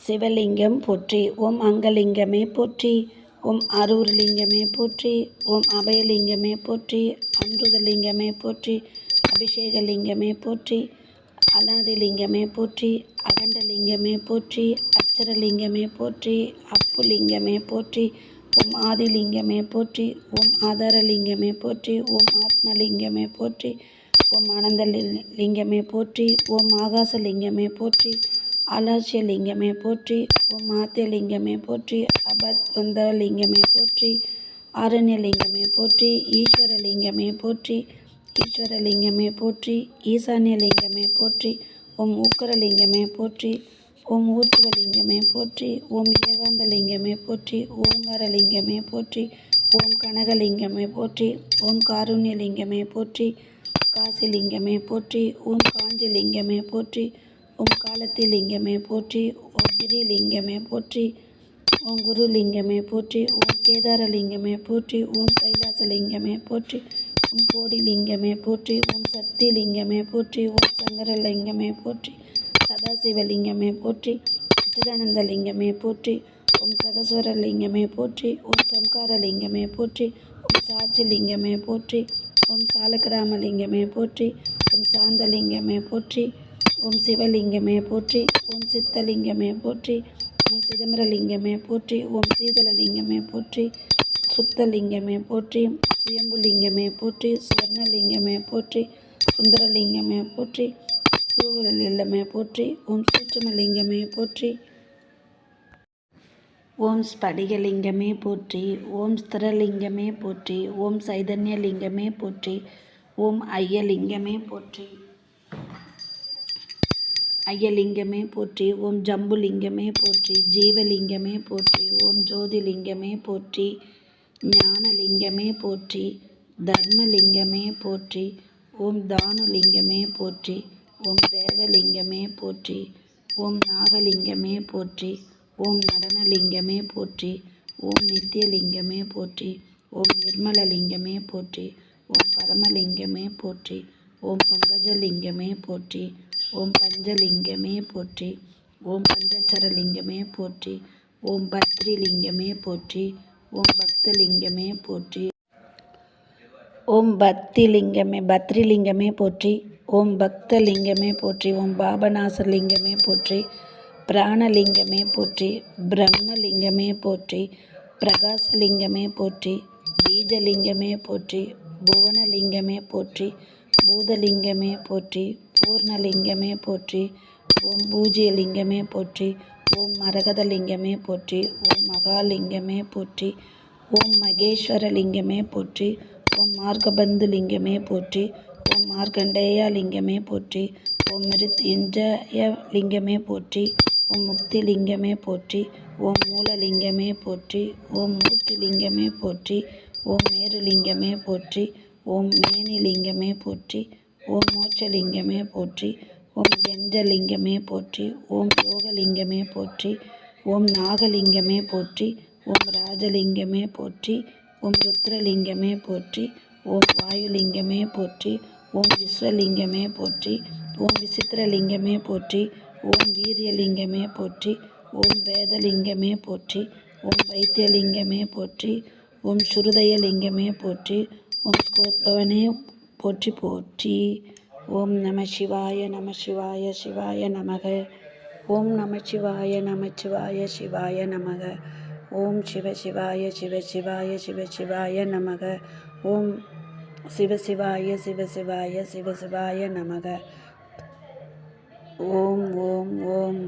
சிவலிங்கம் போற்றி. ஓம் அங்கலிங்கமே போற்றி. ஓம் அரூர்லிங்கமே போற்றி. ஓம் அபயலிங்கமே போற்றி. அன்றுதலிங்கமே போற்றி. அபிஷேகலிங்கமே போற்றி. அலாதிலிங்கமே போற்றி. அகண்டலிங்கமே போற்றி. அச்சரலிங்கமே போற்றி. அப்புலிங்கமே போற்றி. ஓம் ஆதிலிங்கமே போற்றி. ஓம் ஆதாரலிங்கமே போற்றி. ஓம் ஆத்மலிங்கமே போற்றி. ஓம் ஆனந்தலிங்கமே போற்றி. ஓம் ஆகாசலிங்கமே போற்றி. ஆலாசியலிங்கமே போற்றி. ஓம் ஆத்தியலிங்கமே போற்றி. அபத்வந்தலிங்கமே போற்றி. ஆரண்யலிங்கமே போற்றி. ஈஸ்வரலிங்கமே போற்றி. ஈஸ்வரலிங்கமே போற்றி. ஈசான்யலிங்கமே போற்றி. ஓம் ஊக்கரலிங்கமே போற்றி. ஓம் ஊர்த்துவலிங்கமே போற்றி. ஓம் ஏகாந்தலிங்கமே போற்றி. ஓங்காரலிங்கமே போற்றி. ஓம் கனகலிங்கமே போற்றி. ஓம் காருண்யலிங்கமே போற்றி. காசிலிங்கமே போற்றி. ஓம் காஞ்சிலிங்கமே போற்றி. ஓம் காலத்திலிங்கமே போற்றி. ஓம் கிரிலிங்கமே போற்றி. ஓம் குருலிங்கமே போற்றி. ஓம் கேதாரலிங்கமே போற்றி. ஓம் கைலாசலிங்கமே போற்றி. ஓம் கோடிலிங்கமே போற்றி. ஓம் சக்திலிங்கமே போற்றி. ஓம் சங்கரலிங்கமே போற்றி. சதாசிவலிங்கமே போற்றி. அச்சுதானந்தலிங்கமே போற்றி. ஓம் சகஸ்வரலிங்கமே போற்றி. ஓம் சம்காரலிங்கமே போற்றி. ஓம் சாட்சிலிங்கமே போற்றி. ஓம் சாலக்கிராமலிங்கமே போற்றி. ஓம் சாந்தலிங்கமே போற்றி. ஓம் சிவலிங்கமே போற்றி. ஓம் சித்தலிங்கமே போற்றி. ஓம் சிதம்பரலிங்கமே போற்றி. ஓம் சீதளலிங்கமே போற்றி. சுத்தலிங்கமே போற்றி. சுயம்புலிங்கமே போற்றி. சுவர்ணலிங்கமே போற்றி. சுந்தரலிங்கமே போற்றி. சூழலிங்கமே போற்றி. ஓம் சூட்சுமலிங்கமே போற்றி. ஓம் ஸ்படிகலிங்கமே போற்றி. ஓம் ஸ்திரலிங்கமே போற்றி. ஓம் சைதன்யலிங்கமே போற்றி. ஓம் ஐயலிங்கமே போற்றி. ஐயலிங்கமே போற்றி. ஓம் ஜம்புலிங்கமே போற்றி. ஜீவலிங்கமே போற்றி. ஓம் ஜோதிலிங்கமே போற்றி. ஞானலிங்கமே போற்றி. தர்மலிங்கமே போற்றி. ஓம் தானுலிங்கமே போற்றி. ஓம் தேவலிங்கமே போற்றி. ஓம் நாகலிங்கமே போற்றி. ஓம் நடனலிங்கமே போற்றி. ஓம் நித்தியலிங்கமே போற்றி. ஓம் நிர்மலலிங்கமே போற்றி. ஓம் பரமலிங்கமே போற்றி. ஓம் பங்கஜலிங்கமே போற்றி. ஓம் பஞ்சலிங்கமே போற்றி. ஓம் பஞ்சச்சரலிங்கமே போற்றி. ஓம் பத்ரிலிங்கமே போற்றி. ஓம் பக்தலிங்கமே போற்றி. ஓம் பத்ரிலிங்கமே போற்றி. ஓம் பக்தலிங்கமே போற்றி. ஓம் பாபநாசலிங்கமே போற்றி. பிராணலிங்கமே போற்றி. பிரம்மலிங்கமே போற்றி. பிரகாசலிங்கமே போற்றி. பீஜலிங்கமே போற்றி. புவனலிங்கமே போற்றி. பூதலிங்கமே போற்றி. பூர்ணலிங்கமே போற்றி. ஓம் பூஜ்யலிங்கமே போற்றி. ஓம் மரகதலிங்கமே போற்றி. ஓம் மகாலிங்கமே போற்றி. ஓம் மகேஸ்வரலிங்கமே போற்றி. ஓம் மார்கபந்துலிங்கமே போற்றி. ஓம் மார்கண்டேயலிங்கமே போற்றி. ஓம் மிருத்யுஞ்சயலிங்கமே போற்றி. ஓம் முக்திலிங்கமே போற்றி. ஓம் மூலலிங்கமே போற்றி. ஓம் மூர்த்திலிங்கமே போற்றி. ஓம் மேருலிங்கமே போற்றி. ஓம் மேனிலிங்கமே போற்றி. ஓம் மோட்சலிங்கமே போற்றி. ஓம் யஞ்சலிங்கமே போற்றி. ஓம் யோகலிங்கமே போற்றி. ஓம் நாகலிங்கமே போற்றி. ஓம் ராஜலிங்கமே போற்றி. ஓம் ருத்ரலிங்கமே போற்றி. ஓம் வாயுலிங்கமே போற்றி. ஓம் விஸ்வலிங்கமே போற்றி. ஓம் விசித்திரலிங்கமே போற்றி. ஓம் வீரியலிங்கமே போற்றி. ஓம் வேதலிங்கமே போற்றி. ஓம் வைத்தியலிங்கமே போற்றி. ஓம் சுருதயலிங்கமே போற்றி. ஓம் ஸ்கோத்பவனே போற்றி போற்றி. ஓம் நம சிவாய நம சிவாய சிவாய நமக. ஓம் நம சிவாய நமச்சிவாய சிவாய நமக. ஓம் சிவ சிவாய சிவ சிவாய சிவ சிவாய நமக. ஓம் சிவ சிவாய சிவ சிவாய சிவ சிவாய நமக. ஓம் ஓம் ஓம்.